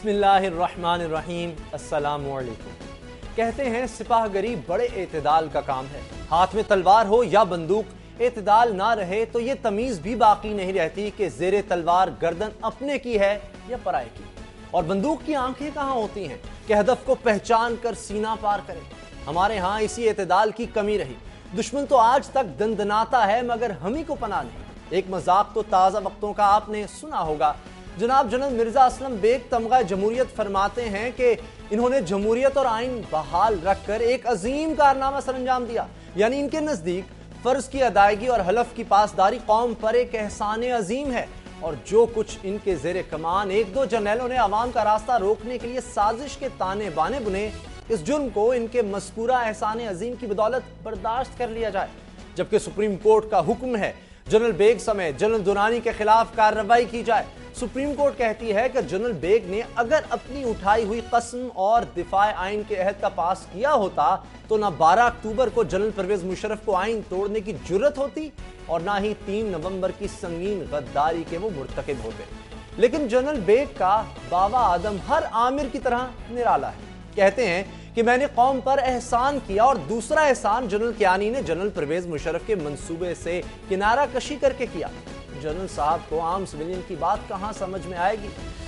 بسم اللہ الرحمن الرحیم۔ السلام علیکم۔ کہتے ہیں سپاہ گری بڑے اعتدال کا کام ہے، ہاتھ میں تلوار ہو یا بندوق، اعتدال نہ رہے تو یہ تمیز بھی باقی نہیں رہتی کہ زیر تلوار گردن اپنے کی ہے یا پرائے کی، اور بندوق کی آنکھیں کہاں ہوتی ہیں کہ ہدف کو پہچان کر سینہ پار کرے۔ ہمارے ہاں اسی اعتدال کی کمی رہی، دشمن تو آج تک دندناتا ہے مگر ہم ہی کو پناہ نہیں۔ ایک مذاق تو تازہ وقتوں کا آپ نے سنا ہوگا، جناب جنرل مرزا اسلم بیگ تمغہ جمہوریت فرماتے ہیں کہ انہوں نے جمہوریت اور آئین بحال رکھ کر ایک عظیم کارنامہ سر انجام دیا، یعنی ان کے نزدیک فرض کی ادائیگی اور حلف کی پاسداری قوم پر ایک احسان عظیم ہے، اور جو کچھ ان کے زیر کمان ایک دو جرنیلوں نے عوام کا راستہ روکنے کے لیے سازش کے تانے بانے بنے، اس جرم کو ان کے مذکورہ احسان عظیم کی بدولت برداشت کر لیا جائے، جبکہ سپریم کورٹ کا حکم ہے جنرل بیگ سمیت جنرل دورانی کے خلاف کارروائی کی جائے۔ سپریم کورٹ کہتی ہے کہ جنرل بیگ نے اگر اپنی اٹھائی ہوئی قسم اور دفاع آئین کے عہد کا پاس کیا ہوتا تو نہ 12 اکتوبر کو جنرل پرویز مشرف کو آئین توڑنے کی جرت ہوتی اور نہ ہی 3 نومبر کی سنگین غداری کے وہ مرتکب ہوتے۔ لیکن جنرل بیگ کا بابا آدم ہر عامر کی طرح نرالا ہے، کہتے ہیں کہ میں نے قوم پر احسان کیا اور دوسرا احسان جنرل کیانی نے جنرل پرویز مشرف کے منصوبے سے کنارہ کشی کر کے کیا۔ جنرل صاحب کو عام سویلین کی بات کہاں سمجھ میں آئے گی؟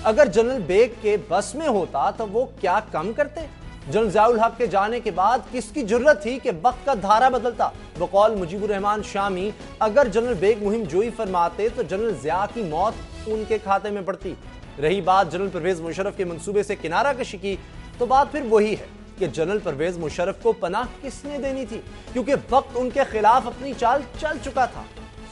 اگر جنرل بیگ کے بس میں ہوتا تو وہ کیا کم کرتے؟ جنرل ضیاء الحق کے جانے کے بعد کس کی جرت تھی کہ وقت کا دھارا بدلتا؟ بقول مجیب الرحمان شامی، اگر جنرل بیگ مہم جوئی فرماتے تو جنرل ضیاء کی موت ان کے کھاتے میں پڑتی۔ رہی بات جنرل پرویز مشرف کے منصوبے سے کنارہ کشی کی، تو بات پھر وہی ہے کہ جنرل پرویز مشرف کو پناہ کس نے دینی تھی، کیونکہ وقت ان کے خلاف اپنی چال چل چکا تھا۔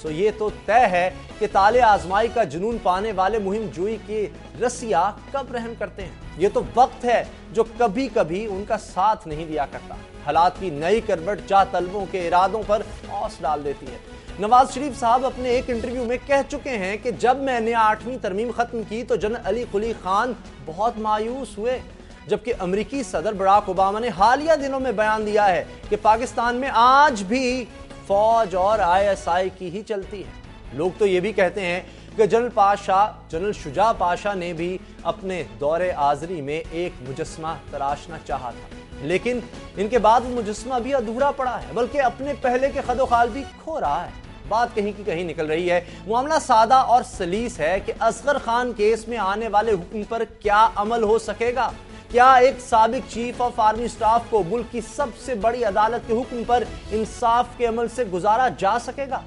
سو یہ تو طے ہے کہ تالے آزمائی کا جنون پانے والے مہم جوئی کی رسیا کب رحم کرتے ہیں۔ یہ تو وقت ہے جو کبھی کبھی ان کا ساتھ نہیں دیا کرتا۔ حالات کی نئی کروٹ چاہ طلبوں کے ارادوں پر اوس ڈال دیتی ہے۔ نواز شریف صاحب اپنے ایک انٹرویو میں کہہ چکے ہیں کہ جب میں نے 8ویں ترمیم ختم کی تو جنرل علی قلی خان بہت مایوس ہوئے، جبکہ امریکی صدر براک اوباما نے حالیہ دنوں میں بیان دیا ہے کہ پاکستان میں آج بھی فوج اور ISI کی ہی چلتی ہے۔ لوگ تو یہ بھی کہتے ہیں کہ جنرل شجاع پاشا نے بھی اپنے دور آزری میں ایک مجسمہ تراشنا چاہا تھا، لیکن ان کے بعد وہ مجسمہ بھی ادھورا پڑا ہے، بلکہ اپنے پہلے کے خد و خال بھی کھو رہا ہے۔ بات کہیں کی کہیں نکل رہی ہے۔ معاملہ سادہ اور سلیس ہے کہ اصغر خان کیس میں آنے والے حکم پر کیا عمل ہو سکے گا؟ کیا ایک سابق چیف آف آرمی سٹاف کو ملک کی سب سے بڑی عدالت کے حکم پر انصاف کے عمل سے گزارا جا سکے گا؟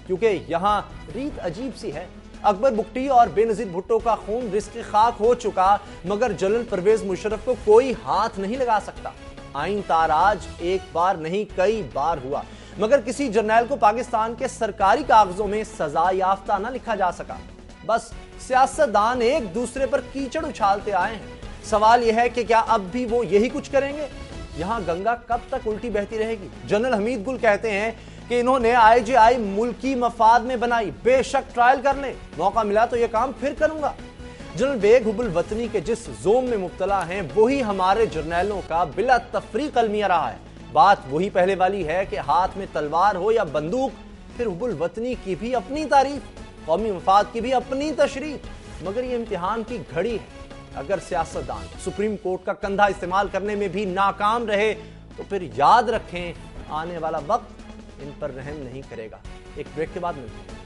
کیونکہ یہاں ریت عجیب سی ہے، اکبر بگٹی اور بے نظیر بھٹو کا خون رزق خاک ہو چکا، مگر جنرل پرویز مشرف کو کوئی ہاتھ نہیں لگا سکتا۔ آئین تاراج ایک بار نہیں کئی بار ہوا، مگر کسی جرنیل کو پاکستان کے سرکاری کاغذوں میں سزا یافتہ نہ لکھا جا سکا۔ بس سیاستدان ایک دوسرے پر کیچڑ اچھالتے آئے ہیں۔ سوال یہ ہے کہ کیا اب بھی وہ یہی کچھ کریں گے؟ یہاں گنگا کب تک الٹی بہتی رہے گی؟ جنرل حمید گل کہتے ہیں کہ انہوں نے IGI ملکی مفاد میں بنائی، بے شک ٹرائل کر لیں، موقع ملا تو یہ کام پھر کروں گا۔ جنرل بیگ حب الوطنی کے جس زوم میں مبتلا ہیں وہی ہمارے جرنیلوں کا بلا تفریق المیہ رہا ہے۔ بات وہی پہلے والی ہے کہ ہاتھ میں تلوار ہو یا بندوق، پھر حب الوطنی کی بھی اپنی تعریف، قومی مفاد کی بھی اپنی تشریح، مگر یہ امتحان کی گھڑی ہے۔ اگر سیاستدان سپریم کورٹ کا کندھا استعمال کرنے میں بھی ناکام رہے تو پھر یاد رکھیں آنے والا وقت ان پر رحم نہیں کرے گا۔ ایک بریک کے بعد ملتے ہیں۔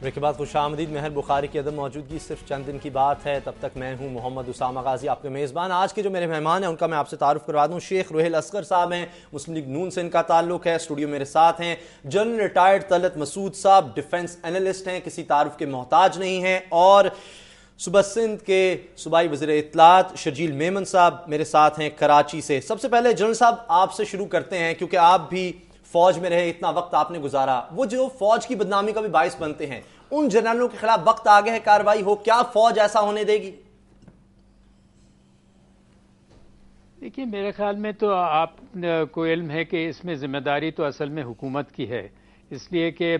بریک کے بعد خوش آمدید۔ مہر بخاری کی عدم موجودگی صرف چند دن کی بات ہے، تب تک میں ہوں محمد اسامہ غازی آپ کے میزبان۔ آج کے جو میرے مہمان ہیں ان کا میں آپ سے تعارف کروا دوں۔ شیخ روحیل اصغر صاحب ہیں، مسلم لیگ نون سے ان کا تعلق ہے، اسٹوڈیو میرے ساتھ ہیں۔ جنرل ریٹائرڈ طلعت مسعود صاحب ڈیفنس اینالسٹ ہیں، کسی تعارف کے محتاج نہیں ہیں۔ اور صوبہ سندھ کے صوبائی وزیر اطلاعات شرجیل میمن صاحب میرے ساتھ ہیں کراچی سے۔ سب سے پہلے جنرل صاحب آپ سے شروع کرتے ہیں، کیونکہ آپ بھی فوج میں رہے، اتنا وقت آپ نے گزارا، وہ جو فوج کی بدنامی کا بھی باعث بنتے ہیں، ان جنرلوں کے خلاف وقت آگے ہے کارروائی ہو، کیا فوج ایسا ہونے دے گی؟ دیکھیے میرے خیال میں تو آپ کو علم ہے کہ اس میں ذمہ داری تو اصل میں حکومت کی ہے، اس لیے کہ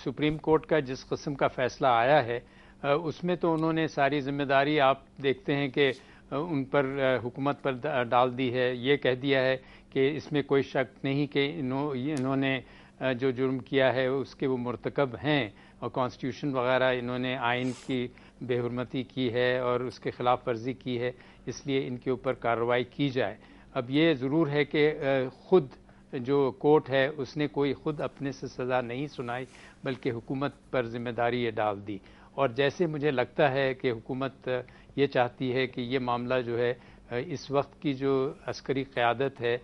سپریم کورٹ کا جس قسم کا فیصلہ آیا ہے اس میں تو انہوں نے ساری ذمہ داری آپ دیکھتے ہیں کہ ان پر حکومت پر ڈال دی ہے۔ یہ کہہ دیا ہے کہ اس میں کوئی شک نہیں کہ انہوں نے جو جرم کیا ہے اس کے وہ مرتکب ہیں اور کانسٹیٹیوشن وغیرہ انہوں نے آئین کی بے حرمتی کی ہے اور اس کے خلاف ورزی کی ہے، اس لیے ان کے اوپر کارروائی کی جائے۔ اب یہ ضرور ہے کہ خود جو کورٹ ہے اس نے کوئی خود اپنے سے سزا نہیں سنائی، بلکہ حکومت پر ذمہ داری یہ ڈال دی، اور جیسے مجھے لگتا ہے کہ حکومت یہ چاہتی ہے کہ یہ معاملہ جو ہے اس وقت کی جو عسکری قیادت ہے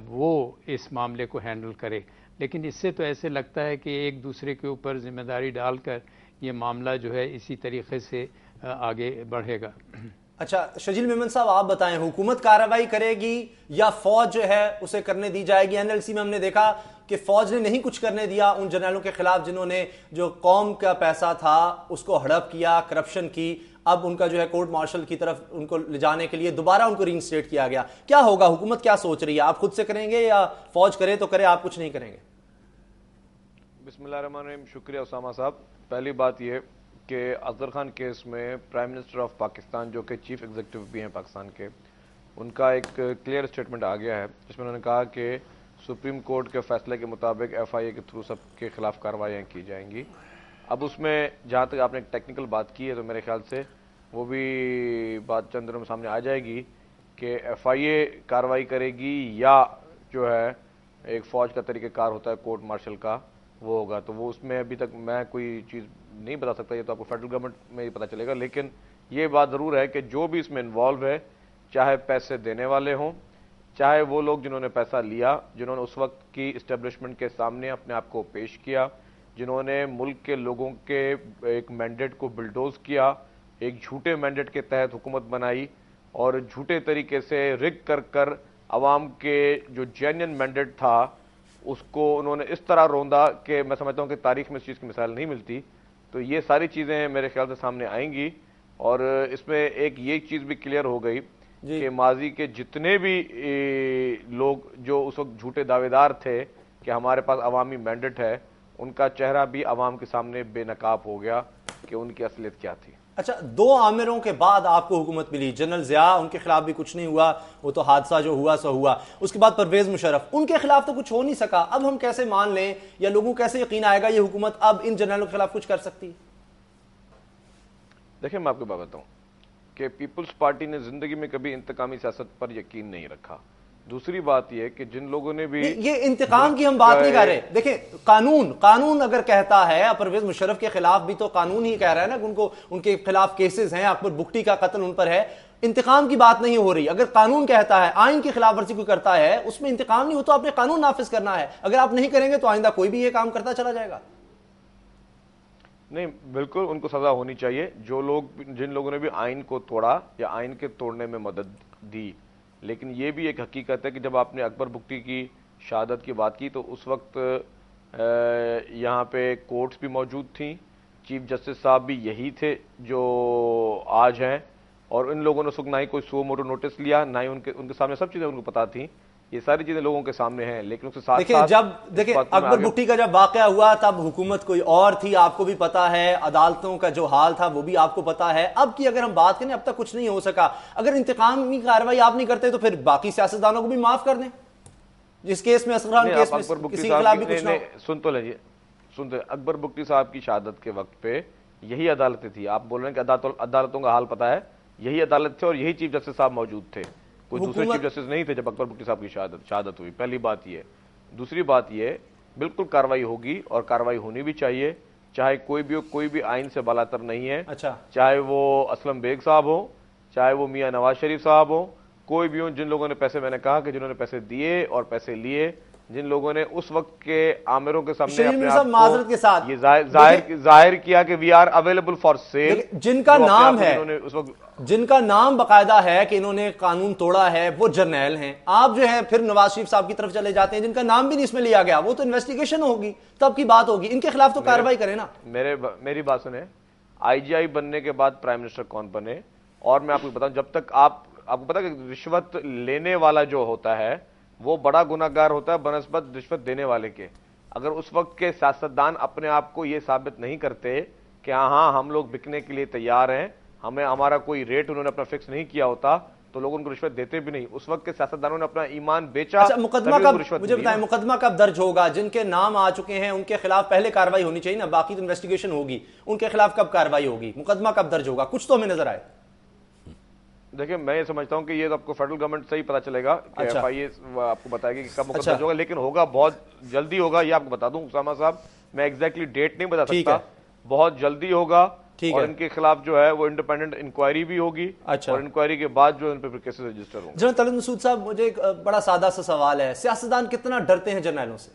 وہ اس معاملے کو ہینڈل کرے، لیکن اس سے تو ایسے لگتا ہے کہ ایک دوسرے کے اوپر ذمہ داری ڈال کر یہ معاملہ جو ہے اسی طریقے سے آگے بڑھے گا۔ اچھا شجیل میمن صاحب، آپ بتائیں، حکومت کارروائی کرے گی یا فوج جو ہے اسے کرنے دی جائے گی؟ این ایل سی میں ہم نے دیکھا کہ فوج نے نہیں کچھ کرنے دیا ان جرنیلوں کے خلاف جنہوں نے جو قوم کا پیسہ تھا اس کو ہڑپ کیا، کرپشن کی، اب ان کا جو ہے کورٹ مارشل کی طرف ان کو لے جانے کے لیے دوبارہ ان کو ری انسٹیٹ کیا گیا۔ کیا ہوگا؟ حکومت کیا سوچ رہی ہے؟ آپ خود سے کریں گے یا فوج کرے تو کرے، آپ کچھ نہیں کریں گے؟ بسم اللہ الرحمن الرحیم۔ شکریہ اسامہ صاحب۔ پہلی بات یہ کہ اصغر خان کیس میں پرائم منسٹر آف پاکستان جو کہ چیف ایگزیکٹو بھی ہیں پاکستان کے، ان کا ایک کلیئر اسٹیٹمنٹ آ گیا ہے جس میں انہوں نے کہا کہ سپریم کورٹ کے فیصلے کے مطابق ایف آئی اے کے تھرو سب کے خلاف کارروائیاں کی جائیں گی۔ اب اس میں جہاں تک آپ نے ایک ٹیکنیکل بات کی ہے تو میرے خیال سے وہ بھی بات چند دنوں میں سامنے آ جائے گی کہ ایف آئی اے کارروائی کرے گی یا جو ہے ایک فوج کا طریقہ کار ہوتا ہے کورٹ مارشل کا وہ ہوگا۔ تو وہ اس میں ابھی تک میں کوئی چیز نہیں بتا سکتا، یہ تو آپ کو فیڈرل گورنمنٹ میں ہی پتہ چلے گا، لیکن یہ بات ضرور ہے کہ جو بھی اس میں انوالو ہے، چاہے پیسے دینے والے ہوں، چاہے وہ لوگ جنہوں نے پیسہ لیا، جنہوں نے اس وقت کی اسٹیبلشمنٹ کے سامنے اپنے آپ کو پیش کیا، جنہوں نے ملک کے لوگوں کے ایک مینڈیٹ کو بلڈوز کیا، ایک جھوٹے مینڈیٹ کے تحت حکومت بنائی اور جھوٹے طریقے سے رگ کر کر عوام کے جو جینین مینڈیٹ تھا اس کو انہوں نے اس طرح روندا کہ میں سمجھتا ہوں کہ تاریخ میں اس چیز کی مثال نہیں ملتی۔ تو یہ ساری چیزیں میرے خیال سے سامنے آئیں گی، اور اس میں ایک یہ چیز بھی کلیئر ہو گئی کہ ماضی کے جتنے بھی لوگ جو اس وقت جھوٹے دعوے دار تھے کہ ہمارے پاس عوامی مینڈیٹ ہے، ان کا چہرہ بھی عوام کے سامنے بے نقاب ہو گیا کہ ان کی اصلیت کیا تھی۔ اچھا، 2 عامروں کے بعد آپ کو حکومت ملی، جنرل ضیاء، ان کے خلاف بھی کچھ نہیں ہوا، وہ تو حادثہ جو ہوا سو ہوا، اس کے بعد پرویز مشرف، ان کے خلاف تو کچھ ہو نہیں سکا، اب ہم کیسے مان لیں یا لوگوں کیسے یقین آئے گا یہ حکومت اب ان جنرلوں کے خلاف کچھ کر سکتی؟ دیکھیں میں آپ کو بات بتاؤں کہ پیپلز پارٹی نے زندگی میں کبھی انتقامی سیاست پر یقین نہیں رکھا۔ دوسری بات یہ کہ جن لوگوں نے بھی یہ انتقام کی ہم بات نہیں کر رہے، دیکھیں قانون اگر کہتا ہے، پرویز مشرف کے خلاف بھی تو قانون ہی کہہ رہا ہے نا، ان کے خلاف کیسز ہیں، اکبر بگٹی کا قتل ان پر ہے، انتقام کی بات نہیں ہو رہی۔ اگر قانون کہتا ہے، آئین کی خلاف ورزی کوئی کرتا ہے، اس میں انتقام نہیں ہو تو آپ نے قانون نافذ کرنا ہے، اگر آپ نہیں کریں گے تو آئندہ کوئی بھی یہ کام کرتا چلا جائے گا۔ نہیں، بالکل ان کو سزا ہونی چاہیے جن لوگوں نے بھی آئین کو توڑا یا آئین کے توڑنے میں مدد دی، لیکن یہ بھی ایک حقیقت ہے کہ جب آپ نے اکبر بگٹی کی شہادت کی بات کی تو اس وقت یہاں پہ کورٹس بھی موجود تھیں، چیف جسٹس صاحب بھی یہی تھے جو آج ہیں، اور ان لوگوں نے اس وقت نہ ہی کوئی سو موٹو نوٹس لیا، نہ ہی ان کے سامنے سب چیزیں ان کو پتا تھیں، یہ ساری چیزیں لوگوں کے سامنے ہیں، لیکن اس کے ساتھ دیکھیں اکبر بگٹی کا جب واقعہ ہوا تب حکومت کوئی اور تھی، آپ کو بھی پتا ہے، عدالتوں کا جو حال تھا وہ بھی آپ کو پتا ہے۔ اب کی اگر ہم بات کریں، اب تک کچھ نہیں ہو سکا، اگر انتقامی کارروائی آپ نہیں کرتے تو پھر باقی سیاستدانوں کو بھی معاف کر دیں، جس کیس میں اصغر خان کیس میں کسی کے خلاف بھی کچھ نہ ہو۔ سن تو لیجیے، اکبر بگٹی صاحب کی شہادت کے وقت پہ یہی عدالتیں تھی، آپ بول رہے ہیں کہ عدالتوں کا حال پتا ہے، یہی عدالت تھے اور یہی چیف جسٹس صاحب موجود تھے، کوئی دوسرے چیف جسٹس نہیں تھے جب اکبر بگٹی صاحب کی شہادت ہوئی۔ پہلی بات یہ۔ دوسری بات یہ، بالکل کارروائی ہوگی اور کارروائی ہونی بھی چاہیے، چاہے کوئی بھی آئین سے بالاتر نہیں ہے، چاہے وہ اسلم بیگ صاحب ہو، چاہے وہ میاں نواز شریف صاحب ہو، کوئی بھی ہو، جن لوگوں نے پیسے، میں نے کہا کہ جنہوں نے پیسے دیے اور پیسے لیے، جن لوگوں نے اس وقت کے عامروں کے سامنے اپنے آپ کو یہ ظاہر کیا کہ we are available for sale, جن کا نام باقاعدہ ہے کہ انہوں نے قانون توڑا ہے، وہ جرنیل ہیں۔ آپ جو ہیں پھر نواز شریف صاحب کی طرف چلے جاتے ہیں، جن کا نام بھی نہیں اس میں لیا گیا، وہ تو انویسٹیگیشن ہوگی تب کی بات ہوگی، ان کے خلاف تو کارروائی کریں نا۔ میری بات سنیں، آئی جی آئی بننے کے بعد پرائم منسٹر کون بنے؟ اور میں آپ کو بتاؤں، جب تک آپ کو پتا کہ رشوت لینے والا جو ہوتا ہے وہ بڑا گناہگار ہوتا ہے بنسبت رشوت دینے والے کے۔ اگر اس وقت کے سیاستدان اپنے آپ کو یہ ثابت نہیں کرتے کہ ہاں ہم لوگ بکنے کے لیے تیار ہیں، ہمارا کوئی ریٹ انہوں نے اپنا فکس نہیں کیا ہوتا، تو لوگ ان کو رشوت دیتے بھی نہیں. اس وقت کے سیاستدانوں نے اپنا ایمان بیچا. اچھا مقدمہ کب, مجھے بتائیں مقدمہ کب درج ہوگا؟ جن کے نام آ چکے ہیں ان کے خلاف پہلے کاروائی ہونی چاہیے نا, باقی تو انویسٹیگیشن ہوگی, ان کے خلاف کب کاروائی ہوگی, مقدمہ کب درج ہوگا, کچھ تو ہمیں نظر آئے. دیکھیں میں یہ سمجھتا ہوں کہ یہ آپ کو فیڈرل گورنمنٹ سے ہی پتا چلے گا کہ ایف آئی اے آپ کو بتائے گی کہ کب مقدمہ ہوگا, لیکن ہوگا بہت جلدی ہوگا, یہ آپ کو بتا دوں اسامہ صاحب, میں ایگزیکٹلی ڈیٹ نہیں بتا سکتا, بہت جلدی ہوگا, اور ان کے خلاف جو ہے وہ انڈیپینڈنٹ انکوائری بھی ہوگی, اور انکوائری کے بعد جو ان پہ کیسز رجسٹر ہوں گے. جنرل طلعت مسعود صاحب, مجھے ایک بڑا سادہ سا سوال ہے, سیاستدان کتنا ڈرتے ہیں جرنیلوں سے؟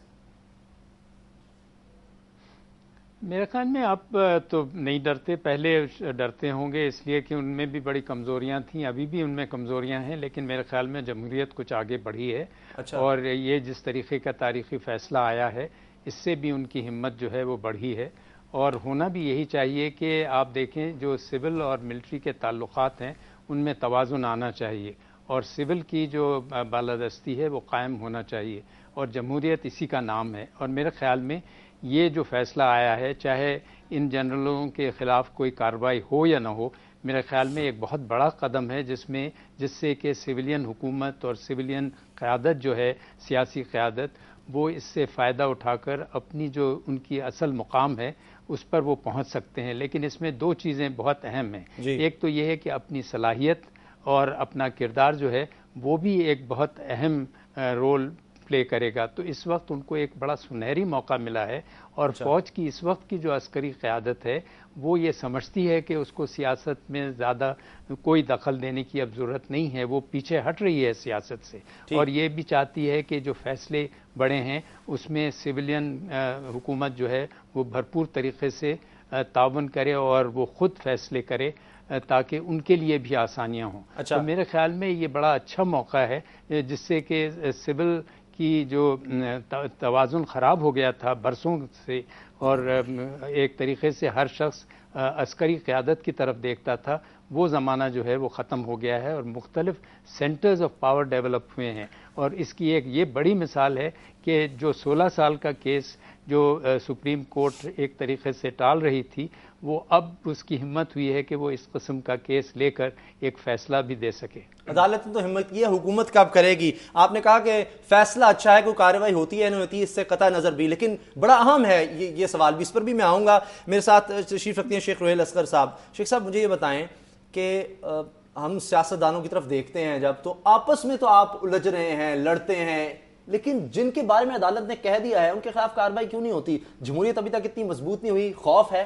میرے خیال میں اب تو نہیں ڈرتے, پہلے ڈرتے ہوں گے اس لیے کہ ان میں بھی بڑی کمزوریاں تھیں, ابھی بھی ان میں کمزوریاں ہیں, لیکن میرے خیال میں جمہوریت کچھ آگے بڑھی ہے. اور یہ جس طریقے کا تاریخی فیصلہ آیا ہے اس سے بھی ان کی ہمت جو ہے وہ بڑھی ہے, اور ہونا بھی یہی چاہیے کہ آپ دیکھیں جو سول اور ملٹری کے تعلقات ہیں ان میں توازن آنا چاہیے, اور سول کی جو بالادستی ہے وہ قائم ہونا چاہیے, اور جمہوریت اسی کا نام ہے. اور میرے خیال میں یہ جو فیصلہ آیا ہے, چاہے ان جنرلوں کے خلاف کوئی کارروائی ہو یا نہ ہو, میرے خیال میں ایک بہت بڑا قدم ہے جس سے کہ سویلین حکومت اور سویلین قیادت جو ہے, سیاسی قیادت, وہ اس سے فائدہ اٹھا کر اپنی جو ان کی اصل مقام ہے اس پر وہ پہنچ سکتے ہیں. لیکن اس میں دو چیزیں بہت اہم ہیں. ایک تو یہ ہے کہ اپنی صلاحیت اور اپنا کردار جو ہے وہ بھی ایک بہت اہم رول پلے کرے گا. تو اس وقت ان کو ایک بڑا سنہری موقع ملا ہے, اور فوج کی اس وقت کی جو عسکری قیادت ہے وہ یہ سمجھتی ہے کہ اس کو سیاست میں زیادہ کوئی دخل دینے کی اب ضرورت نہیں ہے, وہ پیچھے ہٹ رہی ہے سیاست سے, اور یہ بھی چاہتی ہے کہ جو فیصلے بڑے ہیں اس میں سویلین حکومت جو ہے وہ بھرپور طریقے سے تعاون کرے اور وہ خود فیصلے کرے تاکہ ان کے لیے بھی آسانیاں ہوں. تو میرے خیال میں یہ بڑا اچھا موقع ہے جس سے کہ سول کی جو توازن خراب ہو گیا تھا برسوں سے, اور ایک طریقے سے ہر شخص عسکری قیادت کی طرف دیکھتا تھا, وہ زمانہ جو ہے وہ ختم ہو گیا ہے, اور مختلف سینٹرز آف پاور ڈیولپ ہوئے ہیں. اور اس کی ایک یہ بڑی مثال ہے کہ جو 16 سال کا کیس جو سپریم کورٹ ایک طریقے سے ٹال رہی تھی, وہ اب اس کی ہمت ہوئی ہے کہ وہ اس قسم کا کیس لے کر ایک فیصلہ بھی دے سکے. عدالت نے تو ہمت کی ہے, حکومت کب کرے گی؟ آپ نے کہا کہ فیصلہ اچھا ہے, کوئی کارروائی ہوتی ہے نہیں ہوتی اس سے قطع نظر بھی, لیکن بڑا اہم ہے یہ سوال بھی, اس پر بھی میں آؤں گا. میرے ساتھ تشریف رکھتے ہیں شیخ روہیل اصغر صاحب. شیخ صاحب مجھے یہ بتائیں کہ ہم سیاستدانوں کی طرف دیکھتے ہیں جب, تو آپس میں تو آپ الجھ رہے ہیں, لڑتے ہیں, لیکن جن کے بارے میں عدالت نے کہہ دیا ہے ان کے خلاف کارروائی کیوں نہیں ہوتی؟ جمہوریت ابھی تک اتنی مضبوط نہیں ہوئی, خوف ہے؟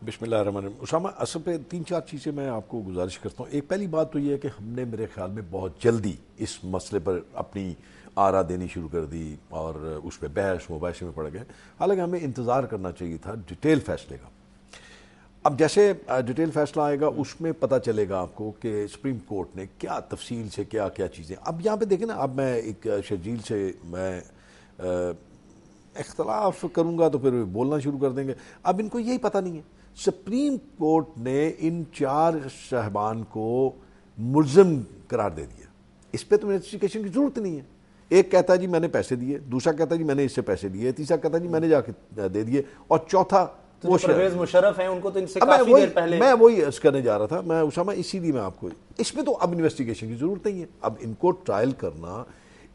بسم اللہ الرحمن الرحیم. اسامہ, اصل پہ 3-4 چیزیں میں آپ کو گزارش کرتا ہوں. ایک پہلی بات تو یہ ہے کہ ہم نے میرے خیال میں بہت جلدی اس مسئلے پر اپنی آرا دینی شروع کر دی اور اس پہ بحث مباحثے میں پڑ گئے, حالانکہ ہمیں انتظار کرنا چاہیے تھا ڈیٹیل فیصلے کا. اب جیسے ڈیٹیل فیصلہ آئے گا اس میں پتہ چلے گا آپ کو کہ سپریم کورٹ نے کیا تفصیل سے کیا کیا چیزیں. اب یہاں پہ دیکھیں نا, اب میں ایک شرجیل سے میں اختلاف کروں گا تو پھر بولنا شروع کر دیں گے. اب ان کو یہی پتہ نہیں ہے, سپریم کورٹ نے ان 4 صاحبان کو ملزم قرار دے دیا, اس پہ تو انویسٹیگیشن کی ضرورت نہیں ہے. ایک کہتا ہے جی میں نے پیسے دیے, دوسرا کہتا ہے جی میں نے اس سے پیسے دیے, تیسرا کہتا ہے جی میں نے جا کے دے دیے, اور چوتھا وہ پرویز مشرف ہیں, ان کو تو ان سے کافی دیر پہلے. میں وہی عرض کرنے جا رہا تھا میں اسامہ, اسی لیے میں آپ کو, اس میں تو اب انویسٹیگیشن کی ضرورت نہیں ہے. اب ان کو ٹرائل کرنا,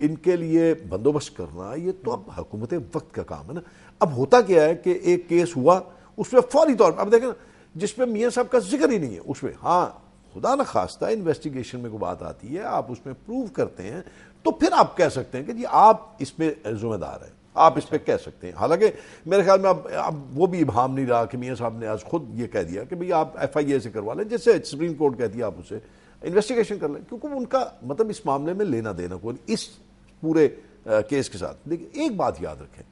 ان کے لیے بندوبست کرنا, یہ تو اب حکومت وقت کا کام ہے نا. اب ہوتا کیا ہے کہ ایک کیس ہوا, اس میں فوری طور پر اب دیکھیں نا, جس پہ میاں صاحب کا ذکر ہی نہیں ہے, اس میں ہاں خدا نہ خواستہ انویسٹیگیشن میں کوئی بات آتی ہے, آپ اس میں پروو کرتے ہیں, تو پھر آپ کہہ سکتے ہیں کہ جی آپ اس پہ ذمہ دار ہیں, آپ اس پہ کہہ سکتے ہیں. حالانکہ میرے خیال میں اب وہ بھی ابہام نہیں رہا کہ میاں صاحب نے آج خود یہ کہہ دیا کہ بھئی آپ ایف آئی اے سے کروا لیں, جس سے سپریم کورٹ کہتی ہے آپ اسے انویسٹیگیشن کر لیں, کیونکہ ان کا مطلب اس معاملے میں لینا دینا کوئی اس پورے کیس کے ساتھ. لیکن ایک بات یاد رکھیں,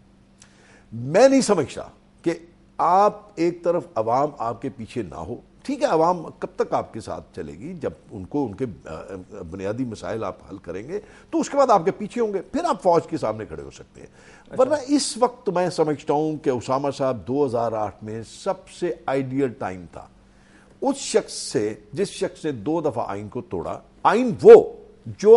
میں نہیں سمجھتا کہ آپ ایک طرف عوام آپ کے پیچھے نہ ہو. ٹھیک ہے, عوام کب تک آپ کے ساتھ چلے گی؟ جب ان کو ان کے بنیادی مسائل آپ حل کریں گے تو اس کے بعد آپ کے پیچھے ہوں گے, پھر آپ فوج کے سامنے کھڑے ہو سکتے ہیں. ورنہ اس وقت میں سمجھتا ہوں کہ اسامہ صاحب 2008 میں سب سے آئیڈیل ٹائم تھا اس شخص سے جس شخص نے 2 دفعہ آئین کو توڑا. آئین وہ جو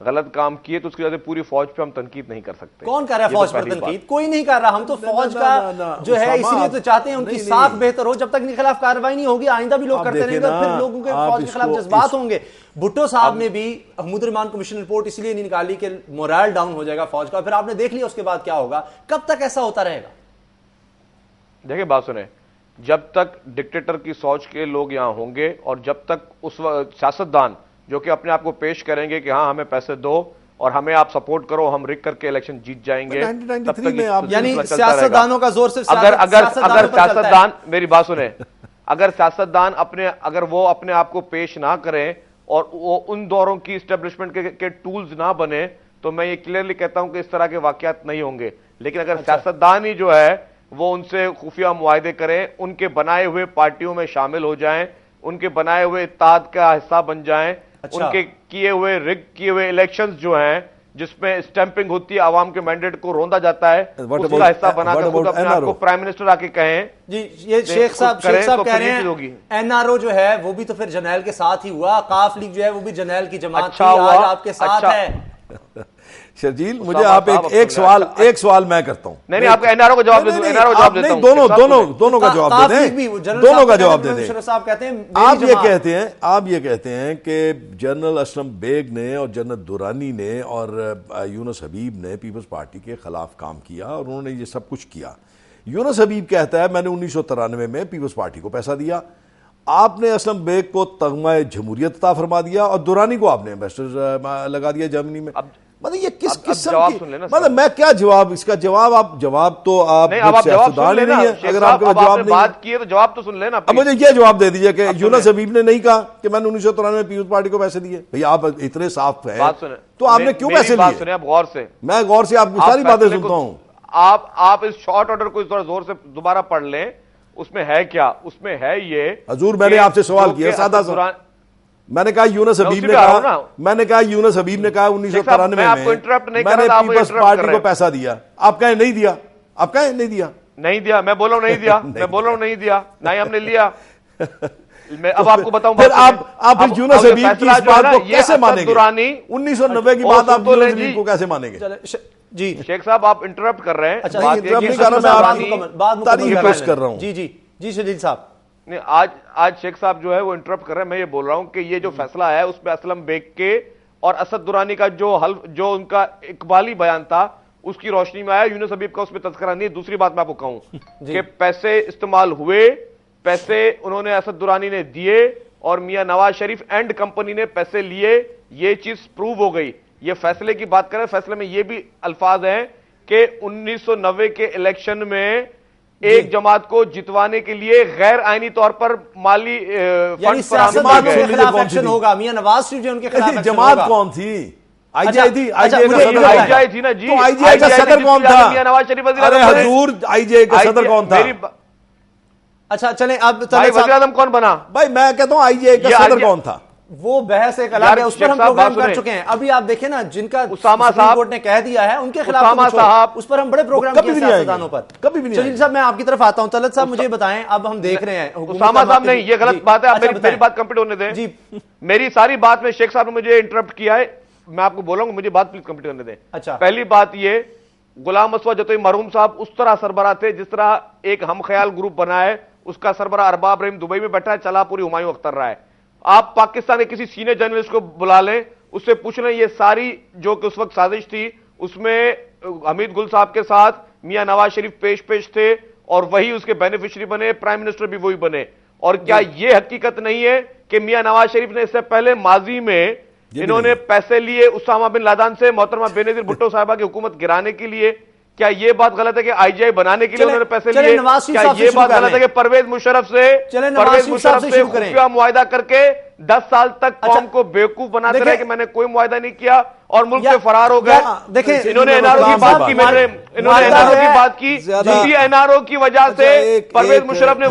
غلط کام کیے تو اس کی وجہ سے پوری فوج پہ ہم تنقید نہیں کر سکتے. کون کر رہا ہے فوج پر تنقید؟ کوئی نہیں کر رہا. ہم تو فوج کا جو ہے اسی لیے تو چاہتے ہیں ان کی ساکھ بہتر ہو. جب تک ان کے خلاف کارروائی نہیں ہوگی آئندہ بھی لوگ کرتے رہیں گے, پھر لوگوں کے فوج کے خلاف جذبات ہوں گے. بھٹو صاحب نے بھی محمود الرحمان کمیشن رپورٹ اس لیے نہیں نکالی کہ مورال ڈاؤن ہو جائے گا فوج کا. پھر آپ نے دیکھ لیا اس کے بعد کیا ہوگا. کب تک ایسا ہوتا رہے گا؟ دیکھیں بات سنیں, جب تک ڈکٹیٹر کی سوچ کے لوگ یہاں ہوں گے اور جب تک اس سیاستدان جو کہ اپنے آپ کو پیش کریں گے کہ ہاں ہمیں پیسے دو اور ہمیں آپ سپورٹ کرو, ہم رک کر کے الیکشن جیت جائیں گے, تب تک یعنی سیاستدانوں کا زور صرف اگر سیاستدان, میری بات سنیں, اگر سیاستدان اگر وہ اپنے آپ کو پیش نہ کریں اور وہ ان دوروں کی اسٹیبلشمنٹ کے ٹولز نہ بنے تو میں یہ کلیئرلی کہتا ہوں کہ اس طرح کے واقعات نہیں ہوں گے. لیکن اگر سیاستدان ہی جو ہے وہ ان سے خفیہ معاہدے کریں, ان کے بنائے ہوئے پارٹیوں میں شامل ہو جائیں, ان کے بنائے ہوئے اتحاد کا حصہ بن جائیں, ان کے کیے ہوئے الیکشنز جو ہیں جس میں اسٹیمپنگ ہوتی ہے, عوام کے مینڈیٹ کو روندا جاتا ہے, اس کا حصہ بنا کر خود اپنے آپ کو پرائم منسٹر آ کے کہیں. جی یہ شیخ صاحب کہہ رہے ہیں این آر او جو ہے وہ بھی تو پھر جرنیل کے ساتھ ہی ہوا, قاف لیگ جو ہے وہ بھی جرنیل کی جماعت تھی, آج آپ کے ساتھ ہے. شرجیل مجھے آپ ایک سوال میں کرتا ہوں. نہیں آپ کا این آر او کا جواب دے دوں. دونوں کا جواب دے دیں, دونوں کا جواب دے دیں. آپ یہ کہتے ہیں کہ جنرل اسلم بیگ نے اور جنرل دورانی نے اور یونس حبیب نے پیپلز پارٹی کے خلاف کام کیا اور انہوں نے یہ سب کچھ کیا. یونس حبیب کہتا ہے میں نے 1993 میں پیپلز پارٹی کو پیسہ دیا, آپ نے اسلم بیگ کو تغمہ جمہوریت عطا فرما دیا اور دورانی کو آپ نے ایمبیسڈر لگا دیا جرمنی میں. مطلب یہ کس قسم کی, مطلب میں کیا جواب, اس کا جواب تو آپ سیاستدان ہی نہیں ہے. اگر آپ کے جواب بات کی ہے تو جواب تو سن لینا. اب مجھے یہ جواب دے دیجئے کہ یونس حبیب نے نہیں کہا کہ میں نے 1993 میں پیپلز پارٹی کو پیسے دیے. بھئی آپ اتنے صاف ہیں تو آپ نے کیوں پیسے لیے؟ آپ غور سے, میں غور سے آپ کی ساری باتیں سنتا ہوں. آپ اس شارٹ آرڈر کو اس طرح زور سے دوبارہ پڑھ لیں. اس میں ہے کیا؟ اس میں ہے یہ حضور میں نے آپ سے سوال کیا سادہ سا, میں نے کہا یونس حبیب نے کہا 1993 میں میں نے پیپلز پارٹی کو پیسہ دیا. آپ کہیں نہیں دیا, آپ کہیں نہیں دیا. نہیں دیا, میں بول رہا ہوں نہیں دیا, میں بول رہا ہوں نہیں دیا, نہ ہی ہم نے لیا. میں اب آپ کو بتاؤں, پھر آپ یونس حبیب کی اس بات کو کیسے مانیں گے؟ 1990 کی بات آپ یونس حبیب کو کیسے مانیں گے؟ جی شیخ صاحب آپ انٹرپٹ کر رہے ہیں, تاریخ پیش کر رہا ہوں. جی شدید صاحب, نہیں آج شیخ صاحب جو ہے وہ انٹرپٹ کر رہے ہیں. میں یہ بول رہا ہوں کہ یہ جو فیصلہ ہے اس پہ اسلم بیگ کے اور اسد درانی کا جو ان کا اقبالی بیان تھا اس کی روشنی میں آیا. یونس حبیب کا اس پہ تذکرہ نہیں. دوسری بات میں آپ کو کہوں کہ پیسے استعمال ہوئے, پیسے انہوں نے اسد درانی نے دیے اور میاں نواز شریف اینڈ کمپنی نے پیسے لیے. یہ چیز پروو ہو گئی. یہ فیصلے کی بات کریں, فیصلے میں یہ بھی الفاظ ہیں کہ 1990 کے الیکشن میں ایک جماعت کو جتوانے کے لیے غیر آئینی طور پر مالی یعنی سیاستدانوں کے خلاف ایکشن ہوگا. میاں نواز شریف جو ان کے خلاف ایکشن ہوگا. جماعت کون تھی؟ آئی جی آئی تھی. آئی جی آئی تھی نا جی. تو آئی جی آئی کا صدر کون تھا؟ میاں نواز شریف وزیر اعظم. حضور آئی جی آئی کا صدر کون تھا؟ اچھا چلیں اب وزیر اعظم کون بنا؟ بھائی میں کہتا ہوں آئی جی آئی کا صدر کون تھا؟ وہ بحث ایک الگ ہے, اس پر ہم پروگرام کر چکے ہیں. ابھی آپ دیکھیں نا جن کا اسامہ سپریم کورٹ نے کہہ دیا ہے ان کے خلاف اس پر ہم بڑے پروگرام کیے سیاستدانوں پر. کبھی بھی نہیں. جلیل صاحب میں آپ کی طرف آتا ہوں. طلعت صاحب مجھے بتائیں, اب ہم دیکھ رہے ہیں اسامہ صاحب نہیں, یہ غلط بات ہے. میری بات کمپلیٹ ہونے دیں. جی میری ساری بات میں شیخ صاحب نے مجھے انٹرپٹ کیا ہے, میں آپ کو بولا ہوں مجھے بات پلیز کمپلیٹ کرنے دیں. اچھا پہلی بات یہ, غلام اسود جتوئی مرحوم صاحب اس طرح سربراہ تھے جس طرح ایک ہم خیال گروپ بنا ہے, اس کا سربراہ ارباب رحیم دبئی میں بیٹھا ہے, چلا پوری ہمایوں اختر رہا ہے. آپ پاکستان کے کسی سینئر جرنلسٹ کو بلا لیں, اس سے پوچھ لیں یہ ساری جو کہ اس وقت سازش تھی اس میں حمید گل صاحب کے ساتھ میاں نواز شریف پیش تھے اور وہی اس کے بینیفیشری بنے, پرائم منسٹر بھی وہی بنے. اور کیا یہ حقیقت نہیں ہے کہ میاں نواز شریف نے اس سے پہلے ماضی میں انہوں نے پیسے لیے اسامہ بن لادن سے محترمہ بینظیر بھٹو صاحبہ کی حکومت گرانے کے لیے؟ کیا یہ بات غلط ہے کہ آئی جی آئی بنانے کے لیے انہوں نے پیسے لیے؟ کیا یہ بات غلط ہے کہ پرویز مشرف سے خفیہ معاہدہ کر کے 10 سال تک قوم کو بیوقوف بناتے رہے کہ میں نے کوئی معاہدہ نہیں کیا اور ملک سے فرار ہو گئے؟ انہوں نے این آر او کی بات کی, انہوں نے این آر او کی بات کی, اسی این آر او کی وجہ سے پرویز مشرف نے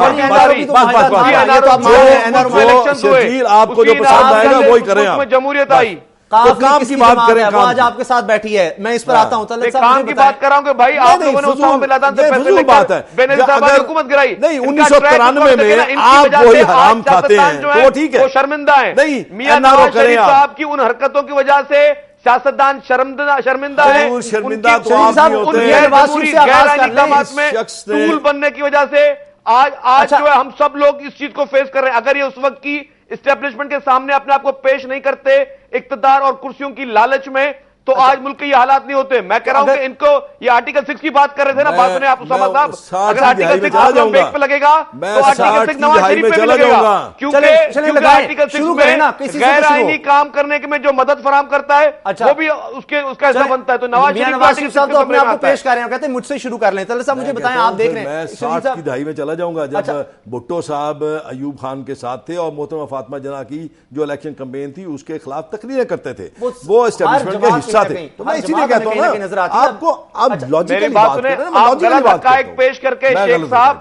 جمہوریت آئی. کام کی بات کریں, وہ آج آپ کے ساتھ بیٹھی ہے. میں اس پر آتا ہوں. کام کی بات کر رہا ہوں کہ بھائی آپ لوگوں نے اسامہ بن لادن سے پیسے لے کر بینظیر صاحبہ کی حکومت گرائی. نہیں 1993 میں آپ وہی حرام کھاتے ہیں تو وہ ٹھیک ہے, وہ شرمندہ ہیں. نہیں میاں نواز شریف صاحب کی ان حرکتوں کی وجہ سے سیاستدان شرمندہ ہیں، ضرور شرمندہ ان کی- تو آپ صاحب، نہیں ان ہوتے کی غیر نواز جمہوری، شریف سے آغاز غیر کر لیں۔ اقدامات میں شخص نے- ٹول بننے کی وجہ سے آج اچھا۔ جو ہے ہم سب لوگ اس چیز کو فیس کر رہے ہیں۔ اگر یہ اس وقت کی اسٹیبلشمنٹ کے سامنے اپنے آپ کو پیش نہیں کرتے اقتدار اور کرسیوں کی لالچ میں، تو آج ملک کے یہ حالات نہیں ہوتے۔ میں کہہ رہا ہوں کہ ان کو یہ آرٹیکل 6 کی بات کر رہے تھے نا، بات سنیں آپ اسامہ صاحب، اگر آرٹیکل 6 آپ لوگ بیک پہ لگے گا تو آرٹیکل 6 نواز شریف پہ بھی لگے گا، کیونکہ آرٹیکل 6 میں غیر آئینی کام کرنے میں جو مدد فراہم کرتا ہے وہ بھی اس کا حصہ بنتا ہے۔ تو نواز شریف صاحب تو اپنے آپ کو پیش کر رہے ہیں، کہتے ہیں مجھ سے شروع کر لیں۔ طلعت صاحب مجھے بتائیں، آپ دیکھ رہے ہیں میں 60 کی دہائی میں چلا جاؤں گا جب بھٹو صاحب ایوب خان کے ساتھ تھے اور محترمہ فاطمہ جناح کی جو الیکشن کمپین تھی اس کے خلاف تقریریں کرتے تھے، وہ اسٹیبلشمنٹ کا حصہ تھے۔ تو میں اسی لیے کہتا ہوں نا آپ کو اب میری بات سنیں، آپ غلط حقائق پیش کر کے شیخ صاحب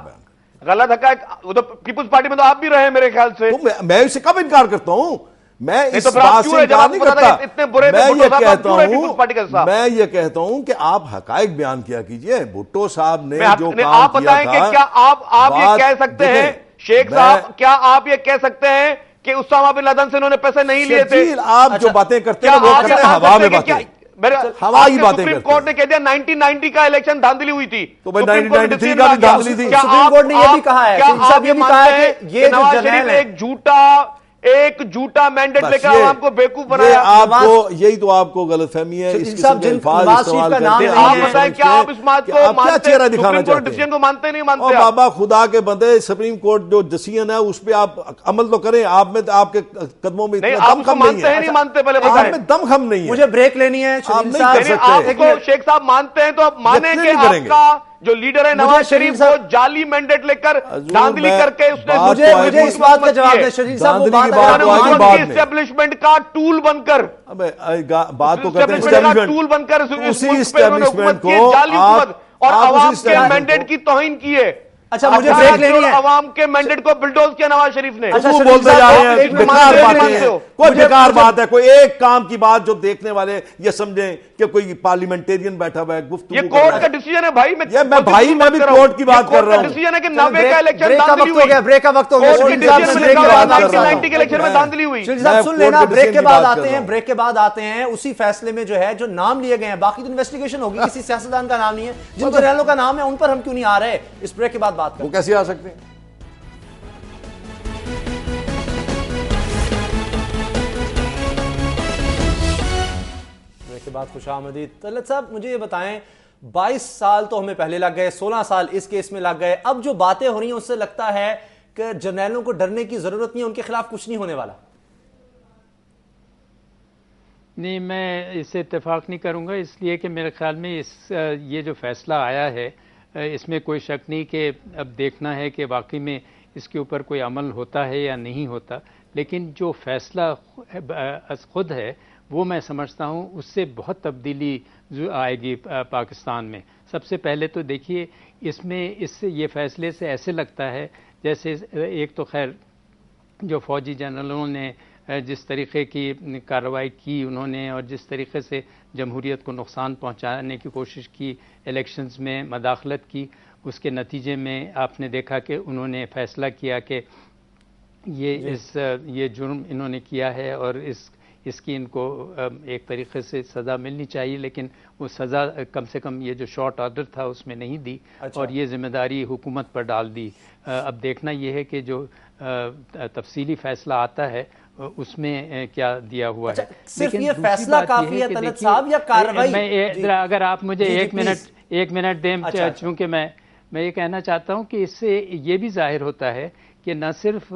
غلط حقائق، پیپلز پارٹی میں تو آپ بھی رہے میرے خیال سے۔ میں اسے کب انکار کرتا ہوں؟ میں اس تو پھر آپ بات کیوں سے ہے جب انکار آپ نہیں کو پتا کرتا۔ کہ اتنے برے تھے میں بھٹو یہ صاحب، آپ کہتا کیوں رہے پیپلز پارٹی کا حصہ؟ ہوں میں یہ کہتا ہوں کہ آپ حقائق بیان کیا کیجئے۔ بھٹو صاحب نے جو کام آپ کیا بتائیں کہ تھا، کیا آپ یہ کہہ سکتے ہیں شیخ صاحب، کیا آپ یہ کہہ سکتے ہیں کہ اسامہ بن لادن سے انہوں نے پیسے نہیں لیے تھے؟ شرجیل آپ جو باتیں کرتے ہیں وہ کرتے ہیں ہوا میں باتیں، ہوا کی باتیں سپریم کرتے کورٹ نے ہیں۔ کہہ دیا 1990 کا الیکشن دھاندلی ہوئی تھی، تو بھائی سپریم کورٹ نے 1993 کا بھی دھاندلی تھی۔ کیا سپریم کورٹ نے یہ بھی کہا ہے، کیا شریف صاحب آپ یہ یہ بھی کہا ہے مانتے ہیں کہ یہ کہ جو نواز جرنیل شریف ہے، ایک جھوٹا مینڈیٹ لے کر بس عوام کو بیوقوف یہ بنایا؟ آپ کو یہی تو آپ کو غلط فہمی ہے، اس شریف قسم صاحب کے جن الفاظ نواز استعمال شریف کا کرتے نام ہیں۔ آپ نہیں ہے، بتائیں کیا آپ اس بات کو آپ کیا مانتے چہرہ ہیں؟ دکھانا سپریم کورٹ چاہتے ڈیسیژن ہیں؟ کو مانتے نہیں اور مانتے آپ؟ بابا خدا کے بندے، سپریم کورٹ جو ڈیسیژن ہے اس پہ آپ عمل تو کریں، آپ میں آپ کے قدموں میں نہیں، اتنا آپ دم اس کو خم نہیں مانتے ہیں ہے، نہیں مانتے پہلے آپ بتائیں۔ میں دم خم نہیں ہے۔ مجھے بریک لینی ہے آپ شریف نہیں صاحب۔ کر نہیں، سکتے۔ آپ اس کو شیخ صاحب مانتے ہیں تو آپ مانیں کہ یقین آپ کریں گے۔ کا جو لیڈر ہے نواز شریف شریف وہ صاحب- جعلی مینڈیٹ لے کر حضور دھاندلی میں کر کے اس نے بات مجھے تو آئے گی، اس بات کا جواب دیں شریف صاحب، وہ دھاندلی کی بات بات تو آئے گی عوام بعد کی میں۔ اسٹیبلشمنٹ کا ٹول بن کر ابے بات تو کرتے ہیں اسٹیبلشمنٹ کا ٹول بن کر اس اسی ملک پہ انہوں نے حکومت کی ہے، جعلی حکومت، اور عوام کے مینڈیٹ کی توہین کی ہے۔ اچھا مجھے بریک لینی ہے۔ عوام کے مینڈیٹ کو بلڈوز کیا نواز شریف نے۔ اچھا، وہ شریف بولتے صاحب، جا رہے آپ ہیں ایک بیکار مانتے باتیں ہیں، ہو؟ کوئی بیکار بات ہے، کوئی ایک کام کی بات جو دیکھنے والے یہ سمجھیں کہ کوئی پارلیمنٹیرین بیٹھا ہوا ہے گفتگو یہ کر کورٹ رہا کا ہے۔ ڈیسیژن ہے بھائی، یہ میں بھائی میں بھی کورٹ کی بات کر رہا ہوں۔ ڈیسیژن ہے کہ چلو 90 کا الیکشن بریک کا دھاندلی وقت ہو گیا، ہوئی، بریک کا وقت ہو گیا کورٹ کے شریف صاحب، ڈیسیژن میں میں بریک لکھا کے ہوا بعد آپ سے 1990 کے الیکشن میں دھاندلی ہوئی۔ شریف صاحب سن میں لینا، کورٹ کے بریک کے ڈیسیژن بعد کی بات آتے کر ہیں، رہا ہوں۔ بریک کے بعد آتے ہیں اسی فیصلے میں جو ہے جو نام لیے گئے ہیں، باقی تو انویسٹیگیشن ہوگی، کسی سیاستدان کا نام نہیں ہے، جن جرنیلوں کا نام ہے ان پر ہم کیوں نہیں آ رہے؟ اس بریک کے بعد بات کریں۔ وہ کیسے آ سکتے ہیں؟ کے بعد خوش آمدید۔ طلعت صاحب مجھے یہ بتائیں، 22 سال تو ہمیں پہلے لگ گئے، 16 سال اس کیس میں لگ گئے، اب جو باتیں ہو رہی ہیں اس سے لگتا ہے کہ جرنیلوں کو ڈرنے کی ضرورت نہیں ہے، ان کے خلاف کچھ نہیں ہونے والا۔ نہیں، میں اس سے اتفاق نہیں کروں گا، اس لیے کہ میرے خیال میں یہ جو فیصلہ آیا ہے اس میں کوئی شک نہیں کہ اب دیکھنا ہے کہ واقعی میں اس کے اوپر کوئی عمل ہوتا ہے یا نہیں ہوتا، لیکن جو فیصلہ از خود ہے وہ میں سمجھتا ہوں اس سے بہت تبدیلی آئے گی پاکستان میں۔ سب سے پہلے تو دیکھیے اس سے یہ فیصلے سے ایسے لگتا ہے جیسے ایک تو خیر جو فوجی جنرلوں نے جس طریقے کی کارروائی کی انہوں نے، اور جس طریقے سے جمہوریت کو نقصان پہنچانے کی کوشش کی، الیکشنز میں مداخلت کی، اس کے نتیجے میں آپ نے دیکھا کہ انہوں نے فیصلہ کیا کہ یہ جرم انہوں نے کیا ہے اور اس کی ان کو ایک طریقے سے سزا ملنی چاہیے، لیکن وہ سزا کم سے کم یہ جو شارٹ آرڈر تھا اس میں نہیں دی، اور یہ ذمہ داری حکومت پر ڈال دی۔ اب دیکھنا یہ ہے کہ جو تفصیلی فیصلہ آتا ہے اس میں کیا دیا ہوا ہے۔ صرف یہ فیصلہ کافی ہے طلعت صاحب یا کارروائی؟ اگر آپ مجھے ایک منٹ دیں، چونکہ میں یہ کہنا چاہتا ہوں کہ اس سے یہ بھی ظاہر ہوتا ہے کہ نہ صرف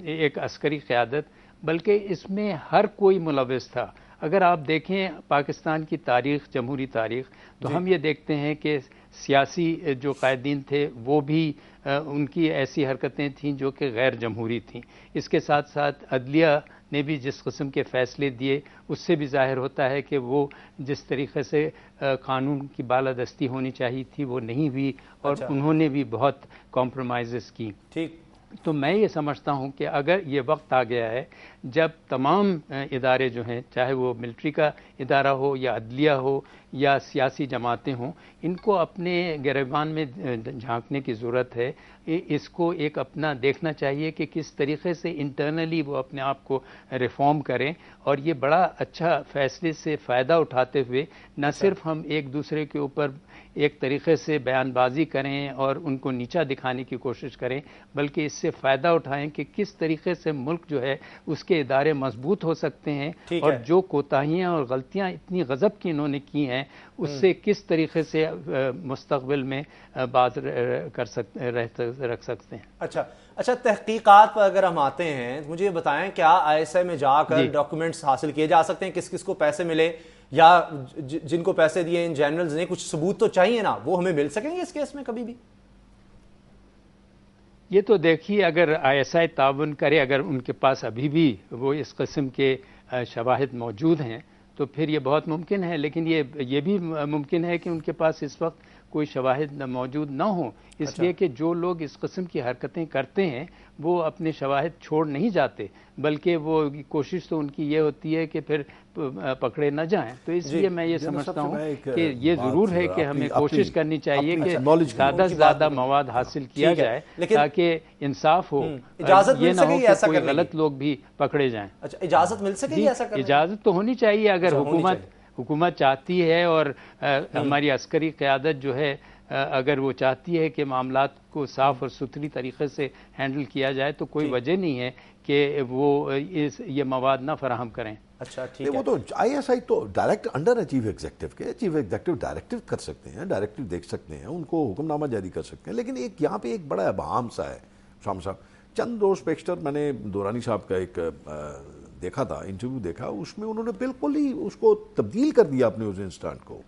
ایک عسکری قیادت بلکہ اس میں ہر کوئی ملوث تھا۔ اگر آپ دیکھیں پاکستان کی تاریخ، جمہوری تاریخ، تو ہم یہ دیکھتے ہیں کہ سیاسی جو قائدین تھے وہ بھی ان کی ایسی حرکتیں تھیں جو کہ غیر جمہوری تھیں۔ اس کے ساتھ ساتھ عدلیہ نے بھی جس قسم کے فیصلے دیے اس سے بھی ظاہر ہوتا ہے کہ وہ جس طریقے سے قانون کی بالادستی ہونی چاہیے تھی وہ نہیں ہوئی، اور انہوں نے بھی بہت کمپرومائزز کی۔ ٹھیک، تو میں یہ سمجھتا ہوں کہ اگر یہ وقت آ گیا ہے جب تمام ادارے جو ہیں، چاہے وہ ملٹری کا ادارہ ہو یا عدلیہ ہو یا سیاسی جماعتیں ہوں، ان کو اپنے گریبان میں جھانکنے کی ضرورت ہے. اس کو ایک اپنا دیکھنا چاہیے کہ کس طریقے سے انٹرنلی وہ اپنے آپ کو ریفارم کریں، اور یہ بڑا اچھا فیصلے سے فائدہ اٹھاتے ہوئے نہ صرف ہم ایک دوسرے کے اوپر ایک طریقے سے بیان بازی کریں اور ان کو نیچا دکھانے کی کوشش کریں، بلکہ اس سے فائدہ اٹھائیں کہ کس طریقے سے ملک جو ہے اس کے ادارے مضبوط ہو سکتے ہیں، اور جو کوتاہیاں اور غلطیاں اتنی غضب کی انہوں نے کی ہیں اس سے کس طریقے سے مستقبل میں بات رکھ سکتے ہیں. اچھا تحقیقات پر اگر ہم آتے ہیں، مجھے یہ بتائیں کیا آئی ایس آئی میں جا کر ڈاکومنٹس حاصل کیے جا سکتے ہیں؟ کس کس کو پیسے ملے یا جن کو پیسے دیے ان جنرلز نے، کچھ ثبوت تو چاہیے نا، وہ ہمیں مل سکیں گے اس کیس میں کبھی بھی؟ یہ تو دیکھیے، اگر آئی ایس آئی تعاون کرے، اگر ان کے پاس ابھی بھی وہ اس قسم کے شواہد موجود ہیں تو پھر یہ بہت ممکن ہے، لیکن یہ بھی ممکن ہے کہ ان کے پاس اس وقت کوئی شواہد موجود نہ ہوں، اس لیے کہ جو لوگ اس قسم کی حرکتیں کرتے ہیں وہ اپنے شواہد چھوڑ نہیں جاتے، بلکہ وہ کوشش تو ان کی یہ ہوتی ہے کہ پھر پکڑے نہ جائیں. تو اس لیے میں یہ سمجھتا ہوں کہ یہ ضرور ہے کہ ہمیں کوشش کرنی چاہیے کہ زیادہ سے زیادہ مواد حاصل کیا جائے تاکہ انصاف ہو، یہ نہ ہو کہ کوئی غلط لوگ بھی پکڑے جائیں. اچھا، اجازت مل سکے گی ایسا کرنے کی؟ اجازت تو ہونی چاہیے، اگر حکومت چاہتی ہے اور ہماری عسکری قیادت جو ہے اگر وہ چاہتی ہے کہ معاملات کو صاف اور ستھری طریقے سے ہینڈل کیا جائے تو کوئی وجہ نہیں ہے کہ وہ یہ مواد نہ فراہم کریں. اچھا ٹھیک ہے. وہ تو آئی ایس آئی تو ڈائریکٹ انڈر ہے چیف ایگزیکٹو کے، چیف ایگزیکٹو ڈائریکٹو کر سکتے ہیں، ڈائریکٹو دیکھ سکتے ہیں، ان کو حکم نامہ جاری کر سکتے ہیں. لیکن ایک یہاں پہ ایک بڑا ابہام سا ہے شام صاحب. چند روز پیشتر میں نے دورانی صاحب کا ایک دیکھا تھا، انٹرویو دیکھا، اس میں انہوں نے بالکل ہی اس کو تبدیل کر دیا اپنے اس انسٹانٹ کو،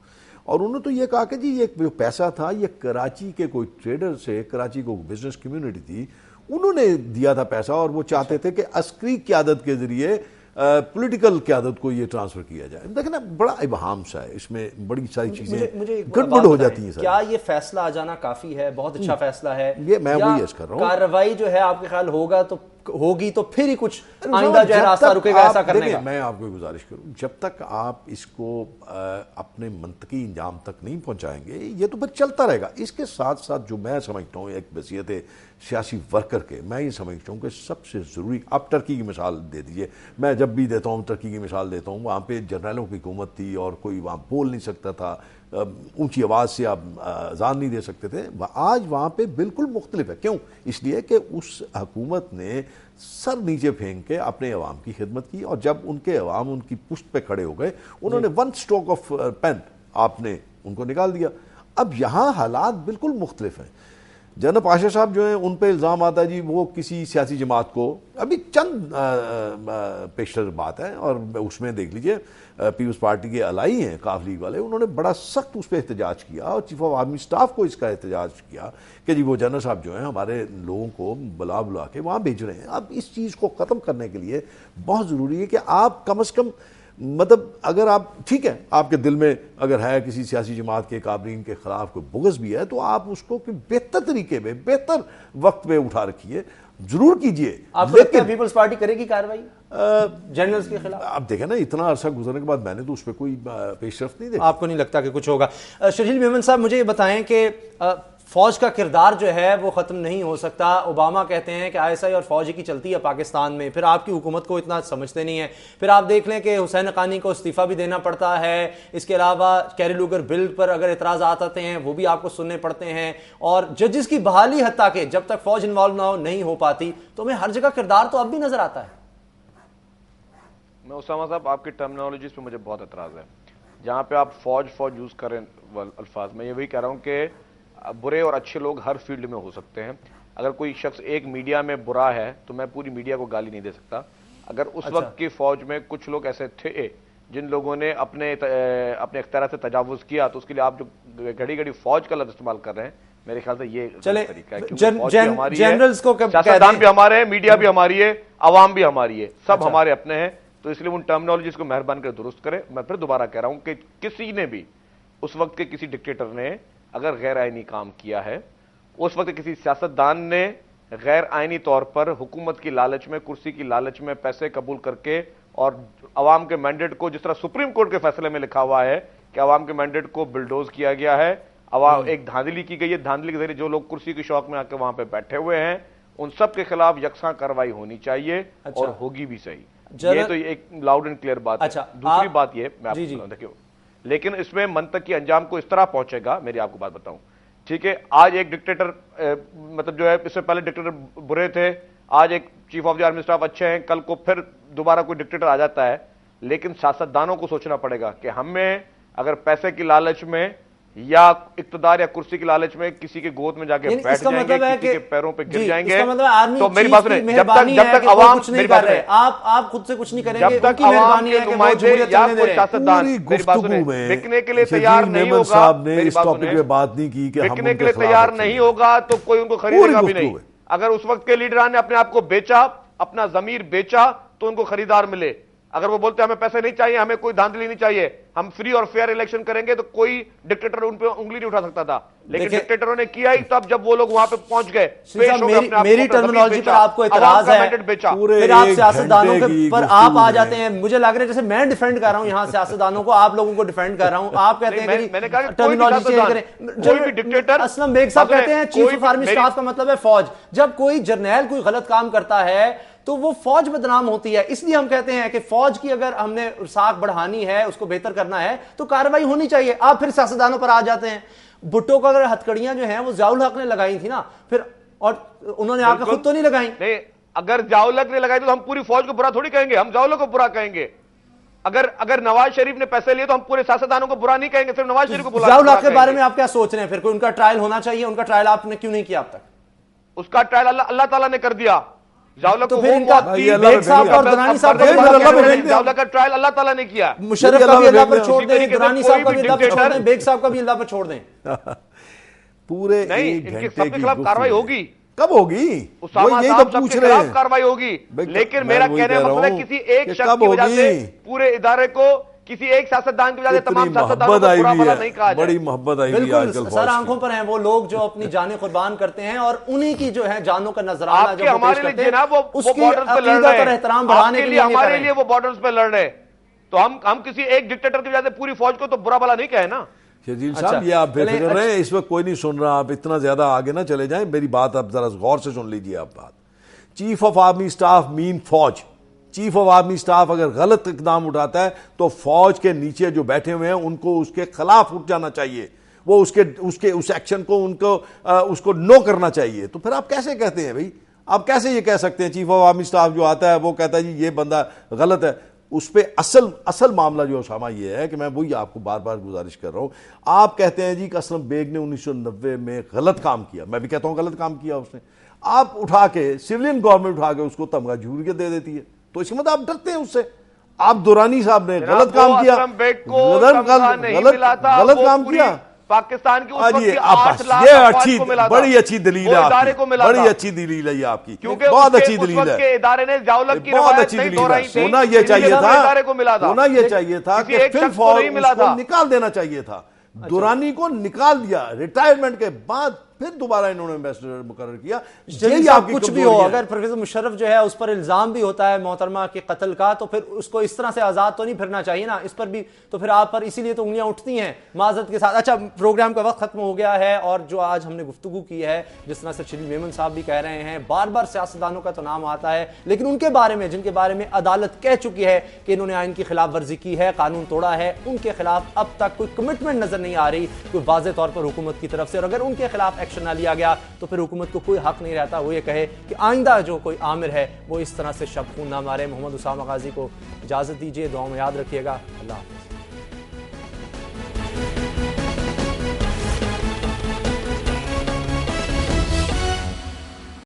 اور انہوں نے تو یہ کہا کہ جی یہ جو پیسہ تھا یہ کراچی کے کوئی ٹریڈر سے، کراچی کو بزنس کمیونٹی تھی، انہوں نے دیا تھا پیسہ، اور وہ چاہتے تھے کہ عسکری قیادت کے ذریعے پولیٹیکل قیادت کو یہ ٹرانسفر کیا جائے. دیکھیں نا، بڑا ابہام سا ہے اس میں، بڑی ساری چیزیں گڑبڑ ہو جاتی ہیں. کیا یہ فیصلہ آ جانا کافی ہے؟ بہت اچھا فیصلہ ہے یہ، میں وہی عرض کر رہا ہوں. کارروائی جو ہے آپ کے خیال ہوگی تو پھر ہی کچھ آئندہ جو ہے راستہ رکے گا ایسا کرنے کا؟ میں آپ کو گزارش کروں، جب تک آپ اس کو اپنے منطقی انجام تک نہیں پہنچائیں گے یہ تو پھر چلتا رہے گا. اس کے ساتھ ساتھ جو میں سمجھتا ہوں ایک وصیت سیاسی ورکر کے، میں یہ سمجھتا ہوں کہ سب سے ضروری، آپ ٹرکی کی مثال دے دیجئے، میں جب بھی دیتا ہوں ٹرکی کی مثال دیتا ہوں، وہاں پہ جرنیلوں کی حکومت تھی اور کوئی وہاں بول نہیں سکتا تھا، اونچی آواز سے آپ اذان نہیں دے سکتے تھے. آج وہاں پہ بالکل مختلف ہے. کیوں؟ اس لیے کہ اس حکومت نے سر نیچے پھینک کے اپنے عوام کی خدمت کی، اور جب ان کے عوام ان کی پشت پہ کھڑے ہو گئے، انہوں نے ون سٹروک آف پین آپ نے ان کو نکال دیا. اب یہاں حالات بالکل مختلف ہیں. جنرل پاشا صاحب جو ہیں ان پہ الزام آتا ہے جی وہ کسی سیاسی جماعت کو، ابھی چند پیشتر بات ہے، اور اس میں دیکھ لیجئے پیپلز پارٹی کے الائی ہیں کاف لیگ والے، انہوں نے بڑا سخت اس پہ احتجاج کیا، اور چیف آف آرمی سٹاف کو اس کا احتجاج کیا کہ جی وہ جنرل صاحب جو ہیں ہمارے لوگوں کو بلا کے وہاں بھیج رہے ہیں. اب اس چیز کو ختم کرنے کے لیے بہت ضروری ہے کہ آپ کم از کم، مطلب اگر آپ، ٹھیک ہے آپ کے دل میں اگر ہے کسی سیاسی جماعت کے کابرین کے خلاف کوئی بغض بھی ہے تو آپ اس کو بہتر طریقے میں، بہتر وقت پہ اٹھا رکھیے، ضرور کیجئے. آپ کو لگتا ہے پیپلز پارٹی کرے گی کارروائی جنرلز کے خلاف؟ اب دیکھیں نا، اتنا عرصہ گزرنے کے بعد میں نے تو اس پہ کوئی پیش رفت نہیں دیکھی. آپ کو نہیں لگتا کہ کچھ ہوگا؟ شرجیل میمن صاحب، مجھے یہ بتائیں کہ فوج کا کردار جو ہے وہ ختم نہیں ہو سکتا. اوباما کہتے ہیں کہ آئی ایس آئی اور فوج کی چلتی ہے پاکستان میں، پھر آپ کی حکومت کو اتنا سمجھتے نہیں ہیں. پھر آپ دیکھ لیں کہ حسین حقانی کو استعفیٰ بھی دینا پڑتا ہے. اس کے علاوہ کیری لوگر بل پر اگر اعتراضات آتے ہیں وہ بھی آپ کو سننے پڑتے ہیں، اور ججز کی بحالی حتیٰ کہ جب تک فوج انوالو نہیں ہو پاتی تو ہمیں ہر جگہ کردار تو اب بھی نظر آتا ہے. میں اسامہ صاحب آپ کی ٹرمنالوجیز پہ مجھے بہت اعتراض ہے. جہاں پہ آپ فوج یوز کریں الفاظ، میں یہ وہی کہہ رہا ہوں کہ برے اور اچھے لوگ ہر فیلڈ میں ہو سکتے ہیں. اگر کوئی شخص ایک میڈیا میں برا ہے تو میں پوری میڈیا کو گالی نہیں دے سکتا. اگر اس وقت کی فوج میں کچھ لوگ ایسے تھے جن لوگوں نے اپنے اختیارات سے تجاوز کیا تو اس کے لیے آپ جو گھڑی گھڑی فوج کا لفظ استعمال کر رہے ہیں، میرے خیال سے یہ طریقہ ہے. جنرلز کو سیاستدان بھی ہمارے ہیں، میڈیا بھی ہماری ہے، عوام بھی ہماری ہے، سب ہمارے اپنے ہیں. تو اس لیے ان ٹرمنالوجیز کو مہربان کر درست کرے. میں پھر دوبارہ کہہ رہا ہوں کہ کسی نے بھی اس وقت کے کسی ڈکٹیٹر نے اگر غیر آئینی کام کیا ہے، اس وقت کسی سیاستدان نے غیر آئینی طور پر حکومت کی لالچ میں، کرسی کی لالچ میں پیسے قبول کر کے اور عوام کے مینڈیٹ کو، جس طرح سپریم کورٹ کے فیصلے میں لکھا ہوا ہے کہ عوام کے مینڈیٹ کو بلڈوز کیا گیا ہے، ایک دھاندلی کی گئی ہے، دھاندلی کے ذریعے جو لوگ کرسی کے شوق میں آ کے وہاں پہ بیٹھے ہوئے ہیں ان سب کے خلاف یکساں کارروائی ہونی چاہیے اور ہوگی بھی صحیح. یہ تو ایک لاؤڈ اینڈ کلیئر بات ہے. دوسری بات یہ میں آپ کو بتاؤں، دیکھیے لیکن اس میں منطقی انجام کو اس طرح پہنچے گا. میری آپ کو بات بتاؤں، ٹھیک ہے، آج ایک ڈکٹیٹر مطلب جو ہے، اس سے پہلے ڈکٹیٹر برے تھے، آج ایک chief of the army staff اچھے ہیں، کل کو پھر دوبارہ کوئی ڈکٹیٹر آ جاتا ہے. لیکن سیاستدانوں کو سوچنا پڑے گا کہ ہمیں اگر پیسے کی لالچ میں یا اقتدار یا کرسی کی لالچ میں کسی کے گود میں جا کے بیٹھ جائیں گے، کسی کے پیروں پہ گر جائیں گے، تو میری بات سنیں، جب تک عوام، میری بات سنیں، آپ خود سے کچھ نہیں کریں گے، جب تک عوام کے نمائندے یا کوئی سیاستدان میری بات سنیں بکنے کے لیے تیار نہیں ہوگا، میری بات سنیں بکنے کے لیے تیار نہیں ہوگا تو کوئی ان کو خریدے گا بھی نہیں. اگر اس وقت کے لیڈران نے اپنے آپ کو بیچا، اپنا ضمیر بیچا، تو ان کو خریدار ملے. اگر وہ بولتے ہمیں پیسے نہیں چاہیے، ہمیں کوئی دھاندلی نہیں چاہیے، ہم فری اور فیئر الیکشن کریں گے، تو کوئی ڈکٹیٹر ان پہ انگلی نہیں اٹھا سکتا تھا. لیکن ڈکٹیٹروں نے کیا ہی تب جب وہ لوگ وہاں پہ پہنچ گئے. میری ٹرمینالوجی پر آپ کو اعتراض ہے، پھر آپ سیاستدانوں کے پر آپ آ جاتے ہیں. مجھے لگ رہا ہے جیسے میں ڈیفینڈ کر رہا ہوں یہاں سیاستدانوں کو، آپ لوگوں کو ڈیفینڈ کر رہا ہوں. آپ کہتے ہیں کہ ٹرمینالوجی چینج کریں. اسلم بیگ صاحب کہتے ہیں چیف آف آرمی اسٹاف کا مطلب ہے فوج. جب کوئی جرنیل کوئی غلط کام کرتا ہے تو وہ فوج بدنام ہوتی ہے. اس لیے ہم کہتے ہیں کہ فوج کی اگر ہم نے ساکھ بڑھانی ہے، اس کو بہتر کرنا ہے تو کارروائی ہونی چاہیے. آپ پھر سیاستدانوں پر آ جاتے ہیں. بھٹو کو اگر ہتھکڑیاں جو ہیں وہ ضیاء الحق نے لگائی تھی نا، پھر اور انہوں نے آ کے خود تو نہیں لگائیں. نہیں، اگر ضیاء الحق نے لگائی تو ہم پوری فوج کو برا تھوڑی کہیں گے، ہم ضیاء الحق کو برا کہیں گے. اگر نواز شریف نے پیسے لیے تو ہم پورے سیاستدانوں کو برا نہیں کہیں گے، صرف نواز شریف کو برا. ضیاء الحق کے بارے میں آپ کیا سوچ رہے ہیں؟ پھر کوئی ان کا ٹرائل ہونا چاہیے. ان کا ٹرائل آپ نے کیوں نہیں کیا اب تک؟ اس کا ٹرائل اللہ تعالیٰ نے کر دیا. تو پھر ان کا بیگ صاحب اور درانی صاحب کا ٹرائل اللہ تعالیٰ نے کیا. مشرف کا بھی اللہ پر چھوڑ دیں، درانی صاحب کا بھی اللہ پر چھوڑ دیں، بیگ صاحب کا بھی اللہ پر چھوڑ دیں. پورے نہیں، ان کے سب کے خلاف کارروائی ہوگی. کب ہوگی؟ اسامہ صاحب سب کے خلاف کارروائی ہوگی. لیکن میرا کہنے کا مطلب ہے کسی ایک شخص کی وجہ سے پورے ادارے کو، کسی ایک سیاستدان کی وجہ سے تمام سیاستدانوں کو برا بھلا نہیں کہا جائے. بڑی محبت آئی ہوئی ہے آج کل. سر آنکھوں پر ہیں وہ لوگ جو اپنی جانیں قربان کرتے ہیں اور انہی کی جو ہے جانوں کا نذرانہ جو ہمارے لیے جناب وہ بارڈرز پہ لڑ رہے ہیں، ہمارے لیے وہ بارڈرز پہ لڑ رہے ہیں. تو ہم کسی ایک ڈکٹیٹر کی وجہ سے پوری فوج کو تو برا بھلا نہیں کہے نا. شرجیل صاحب یہ آپ بے فکر رہے ہیں، اس وقت کوئی نہیں سن رہا، آپ اتنا زیادہ آگے نہ چلے جائیں. میری بات آپ ذرا غور سے سن لیجئے. آپ بات چیف آف آرمی اسٹاف مین فوج. چیف آف آرمی اسٹاف اگر غلط اقدام اٹھاتا ہے تو فوج کے نیچے جو بیٹھے ہوئے ہیں ان کو اس کے خلاف اٹھ جانا چاہیے. وہ اس ایکشن کو اس کو نو کرنا چاہیے. تو پھر آپ کیسے کہتے ہیں بھائی؟ آپ کیسے یہ کہہ سکتے ہیں چیف آف آرمی اسٹاف جو آتا ہے وہ کہتا ہے جی یہ بندہ غلط ہے؟ اس پہ اصل معاملہ جو اسامہ یہ ہے کہ میں وہی آپ کو بار بار گزارش کر رہا ہوں. آپ کہتے ہیں جی کہ اسلم بیگ نے 1990 میں غلط کام کیا. میں بھی کہتا ہوں غلط کام کیا اس نے. آپ اٹھا کے سیولین گورنمنٹ اٹھا کے اس کو تمغہ جمہوریت دے دیتی ہے. تو اس کے مطلب آپ ڈرتے ہیں اس سے. آپ دورانی صاحب نے غلط کام کیا، غلط کام کیا. پاکستان کی بڑی اچھی دلیل ہے آپ کی، بڑی اچھی دلیل ہے یہ آپ کی، بہت اچھی دلیل ہے، بہت اچھی دلیل ہے. ہونا یہ چاہیے تھا کہ پھر فوج اس کو نکال دینا چاہیے تھا. دورانی کو نکال دیا ریٹائرمنٹ کے بعد، پھر دوبارہ انہوں نے ایمبیسڈر مقرر کیا. کچھ بھی ہو، اگر پروفیسر مشرف جو ہے اس پر الزام بھی ہوتا ہے محترمہ کے قتل کا، تو پھر اس کو اس طرح سے آزاد تو نہیں پھرنا چاہیے نا. اس پر بھی تو پھر آپ پر اسی لیے تو انگلیاں اٹھتی ہیں معذرت کے ساتھ. اچھا، پروگرام کا وقت ختم ہو گیا ہے اور جو آج ہم نے گفتگو کی ہے، جس طرح سے شریف میمن صاحب بھی کہہ رہے ہیں، بار بار سیاستدانوں کا تو نام آتا ہے، لیکن ان کے بارے میں، جن کے بارے میں عدالت کہہ چکی ہے کہ انہوں نے آئین کی خلاف ورزی کی ہے، قانون توڑا ہے، ان کے خلاف اب تک کوئی کمٹمنٹ نظر نہیں آ رہی کوئی واضح طور پر حکومت کی طرف سے. اور اگر ان کے خلاف ایکشن نہ لیا گیا تو پھر حکومت کو کوئی حق نہیں رہتا وہ یہ کہے کہ آئندہ جو کوئی آمر ہے وہ اس طرح سے شب خون نہ مارے. محمد اسامہ غازی کو اجازت دیجیے، دعاؤں میں یاد رکھیے گا. اللہ حافظ.